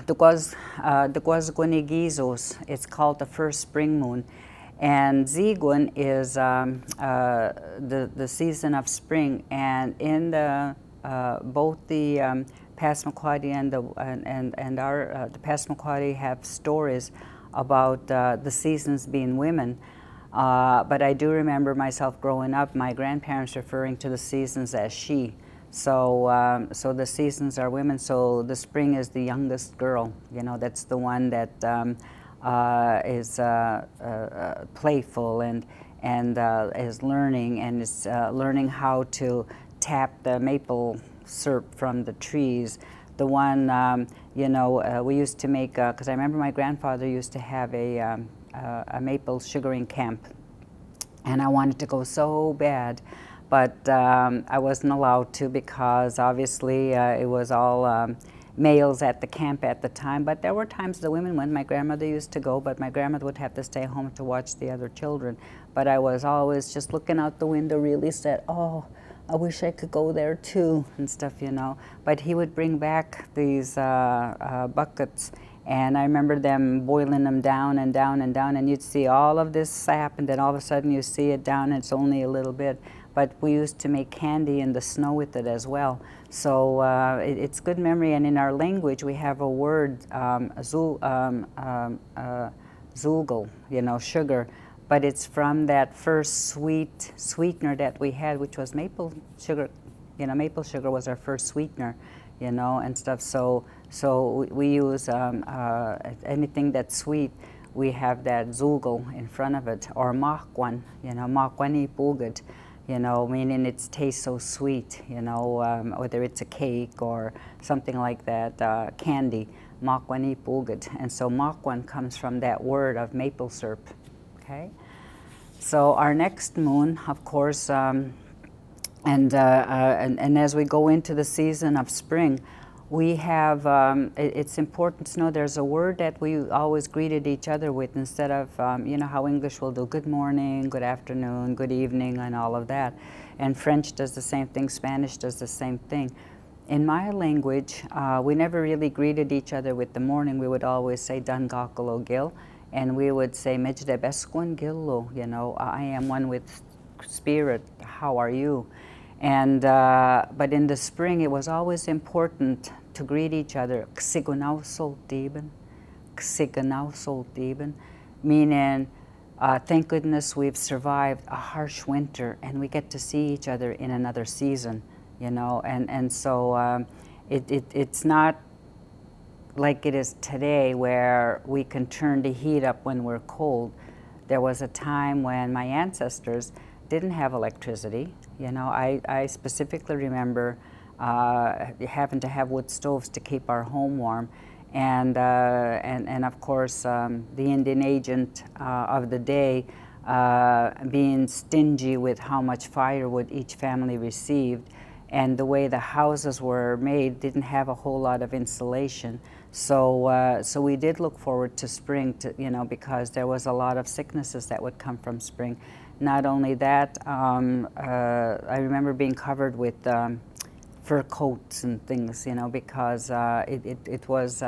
Dukwaz Gunigizos, it's called the first spring moon. And Zigun is the season of spring. And in both the Passamaquoddy and our the Passamaquoddy have stories about the seasons being women. But I do remember myself growing up, my grandparents referring to the seasons as she. So the seasons are women. So the spring is the youngest girl. You know, that's the one that is playful and is learning and is learning how to tap the maple syrup from the trees. The one, we used to make, because I remember my grandfather used to have a maple sugaring camp, and I wanted to go so bad, but I wasn't allowed to because obviously it was all males at the camp at the time. But there were times the women went. My grandmother used to go, but my grandmother would have to stay home to watch the other children. But I was always just looking out the window, really said, oh, I wish I could go there too, and stuff, you know. But he would bring back these buckets, and I remember them boiling them down and down and down, and you'd see all of this sap, and then all of a sudden you see it down, and it's only a little bit. But we used to make candy in the snow with it as well. So it's good memory, and in our language we have a word, zulgal, you know, sugar. But it's from that first sweetener that we had, which was maple sugar. You know, maple sugar was our first sweetener, you know, and stuff. So we use anything that's sweet. We have that zulgal in front of it, or makwan, you know, makwani pugad, you know, meaning it tastes so sweet, you know, whether it's a cake or something like that, candy, makwani pugad. And so makwan comes from that word of maple syrup. Okay, so our next moon, of course, and as we go into the season of spring, we have, it's important to know there's a word that we always greeted each other with instead of, you know, how English will do good morning, good afternoon, good evening, and all of that. And French does the same thing, Spanish does the same thing. In my language, we never really greeted each other with the morning. We would always say, Dangakalo Gil. And we would say, Mejdebeskun Gillo, you know, I am one with spirit, how are you? And, but in the spring, it was always important to greet each other, Ksigunau Soltiben, Ksigunau Soltiben, meaning, thank goodness we've survived a harsh winter and we get to see each other in another season, you know, and so it's not like it is today where we can turn the heat up when we're cold. There was a time when my ancestors didn't have electricity. You know, I specifically remember having to have wood stoves to keep our home warm. And of course, the Indian agent of the day being stingy with how much firewood each family received. And the way the houses were made didn't have a whole lot of insulation. So we did look forward to spring, you know, because there was a lot of sicknesses that would come from spring. Not only that, I remember being covered with fur coats and things, you know, because it was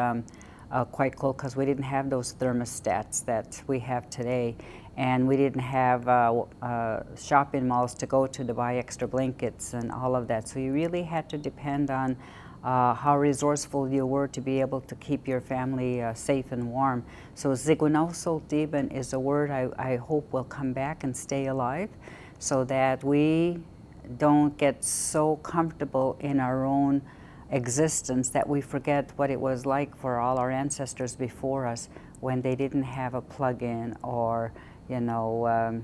quite cold because we didn't have those thermostats that we have today. And we didn't have shopping malls to go to buy extra blankets and all of that. So you really had to depend on how resourceful you were to be able to keep your family safe and warm. So Zigunau Soltiben is a word I hope will come back and stay alive so that we don't get so comfortable in our own existence that we forget what it was like for all our ancestors before us when they didn't have a plug-in or, you know,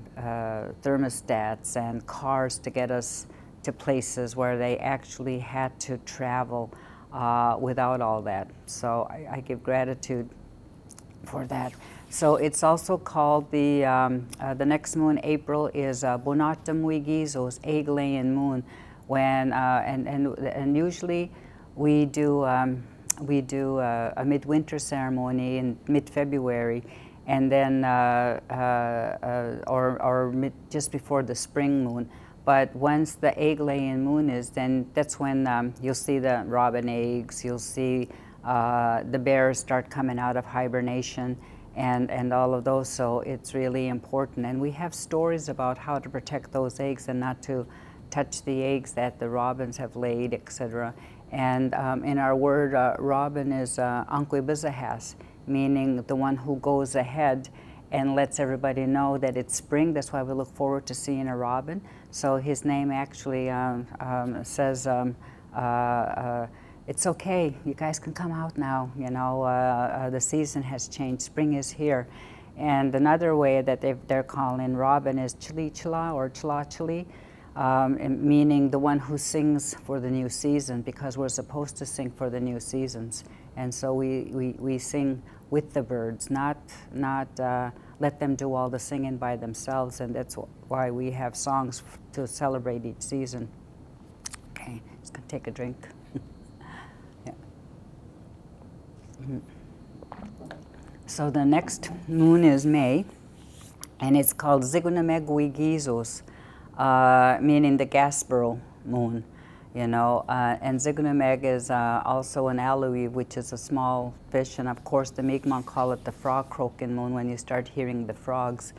thermostats and cars to get us to places where they actually had to travel without all that. So I give gratitude for that. So it's also called the next moon, April, is Bonatam Wigizos, egg-laying moon, when and usually we do a midwinter ceremony in mid-February, and then just before the spring moon. But once the egg-laying moon is, then that's when you'll see the robin eggs, you'll see the bears start coming out of hibernation, and all of those. So it's really important. And we have stories about how to protect those eggs and not to touch the eggs that the robins have laid, etc. And in our word, robin is Anquibizahas, meaning the one who goes ahead and lets everybody know that it's spring. That's why we look forward to seeing a robin. So his name actually says, it's okay, you guys can come out now, you know, the season has changed, spring is here. And another way that they're calling robin is Chili-chila or Chila-chili, meaning the one who sings for the new season, because we're supposed to sing for the new seasons. And so we sing with the birds, not let them do all the singing by themselves, and that's why we have songs to celebrate each season. Okay, just gonna take a drink. Yeah. Mm-hmm. So the next moon is May, and it's called Zigeunermeg-Uighisos, meaning the Gaspereau moon. You know, and Zigeunermeg is also an alui, which is a small fish, and of course the Mi'kmaq call it the frog-croaking moon when you start hearing the frogs.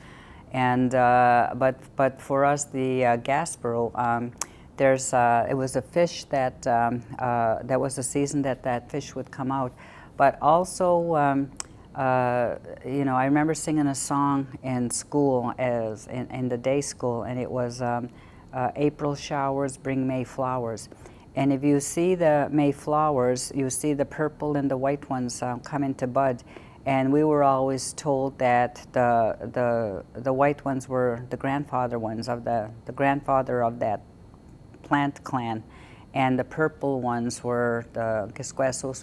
And but for us, the Gaspereau, it was a fish that that was the season that fish would come out. But also, you know, I remember singing a song in school, as in the day school, and it was. April showers bring May flowers. And if you see the May flowers, you see the purple and the white ones come into bud. And we were always told that the white ones were the grandfather ones of the grandfather of that plant clan. And the purple ones were the Kisquesos,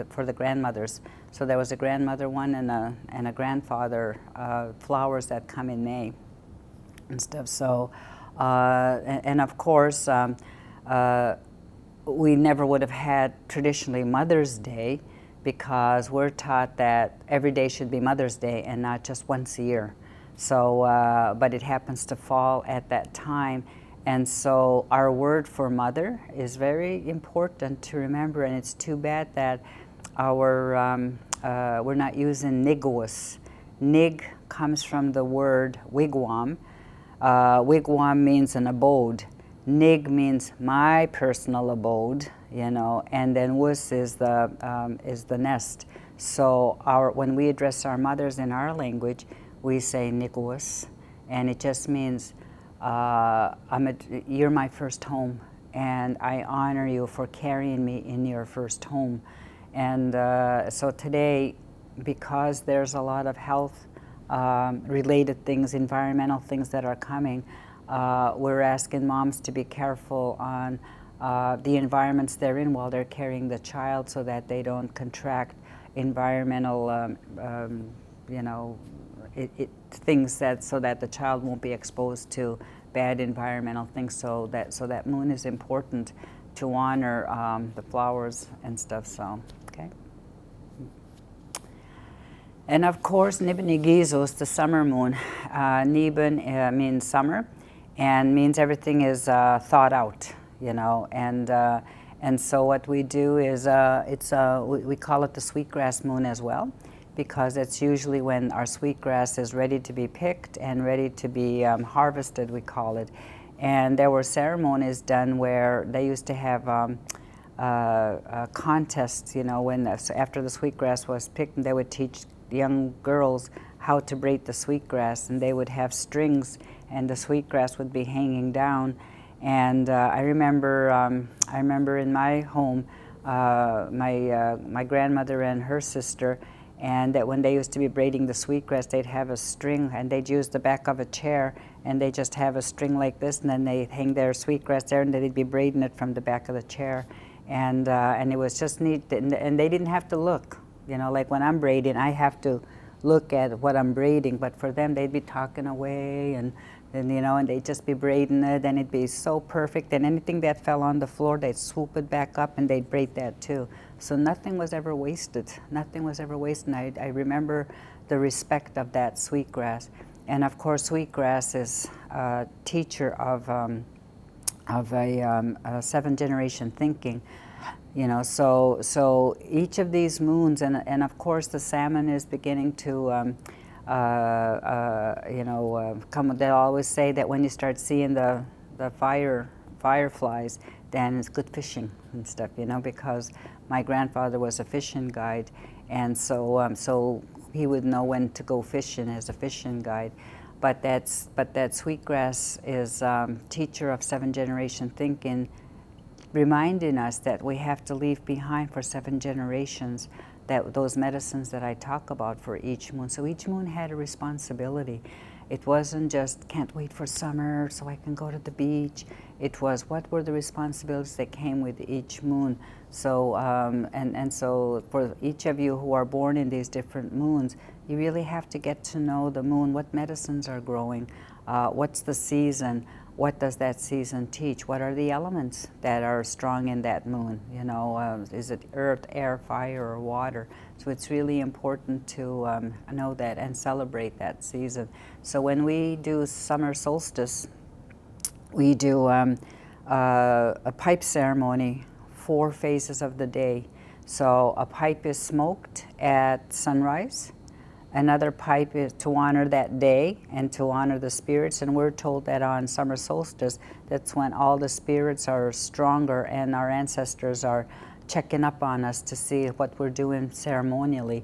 for the grandmothers. So there was a grandmother one and a grandfather flowers that come in May and stuff. So. And of course, we never would have had traditionally Mother's Day, because we're taught that every day should be Mother's Day and not just once a year. So, but it happens to fall at that time. And so our word for mother is very important to remember, and it's too bad that we're not using niguus. Nig comes from the word wigwam. Wigwam means an abode. Nig means my personal abode, you know, and then wus is the nest. So when we address our mothers in our language, we say niguus, and it just means you're my first home, and I honor you for carrying me in your first home. And so today, because there's a lot of health related things, environmental things that are coming, we're asking moms to be careful on the environments they're in while they're carrying the child, so that they don't contract environmental, you know, things so that the child won't be exposed to bad environmental things. So that moon is important to honor the flowers and stuff. So, okay. And of course, Nibin-Uighisos, the summer moon. Nibin means summer, and means everything is thought out, you know. And so what we do is we call it the sweetgrass moon as well, because it's usually when our sweetgrass is ready to be picked and ready to be harvested, we call it. And there were ceremonies done where they used to have contests, you know, after the sweetgrass was picked, and they would teach young girls how to braid the sweetgrass, and they would have strings, and the sweetgrass would be hanging down. And I remember in my home, my grandmother and her sister, and that when they used to be braiding the sweetgrass, they'd have a string, and they'd use the back of a chair, and they just have a string like this, and then they'd hang their sweetgrass there, and they'd be braiding it from the back of the chair. And it was just neat, and they didn't have to look. You know, like when I'm braiding, I have to look at what I'm braiding, but for them, they'd be talking away, and you know, and they'd just be braiding it, and it'd be so perfect, and anything that fell on the floor, they'd swoop it back up, and they'd braid that too. So nothing was ever wasted. Nothing was ever wasted. And I remember the respect of that sweetgrass. And of course, sweetgrass is a teacher of a seven-generation thinking. You know, so each of these moons, and of course the salmon is beginning to come. They'll always say that when you start seeing the fireflies, then it's good fishing and stuff, you know, because my grandfather was a fishing guide, and so he would know when to go fishing as a fishing guide. But that sweetgrass is teacher of 7-generation thinking, reminding us that we have to leave behind for 7 generations that those medicines that I talk about for each moon. So each moon had a responsibility. It wasn't just can't wait for summer so I can go to the beach. It was what were the responsibilities that came with each moon. So and so for each of you who are born in these different moons, you really have to get to know the moon, what medicines are growing, what's the season, what does that season teach, what are the elements that are strong in that moon, you know, is it earth, air, fire, or water? So it's really important to know that and celebrate that season. So when we do summer solstice, we do a pipe ceremony 4 phases of the day. So a pipe is smoked at sunrise. Another pipe is to honor that day and to honor the spirits. And we're told that on summer solstice, that's when all the spirits are stronger and our ancestors are checking up on us to see what we're doing ceremonially.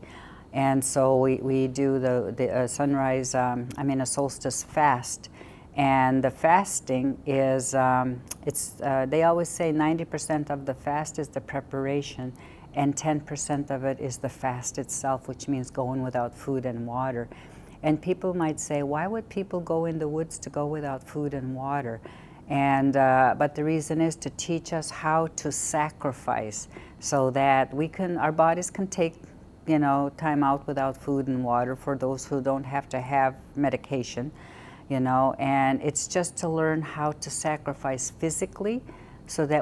And so we do the sunrise, a solstice fast. And the fasting is, they always say 90% of the fast is the preparation, and 10% of it is the fast itself, which means going without food and water. And people might say, why would people go in the woods to go without food and water? And but the reason is to teach us how to sacrifice, so that our bodies can take, you know, time out without food and water for those who don't have to have medication, you know. And it's just to learn how to sacrifice physically, so that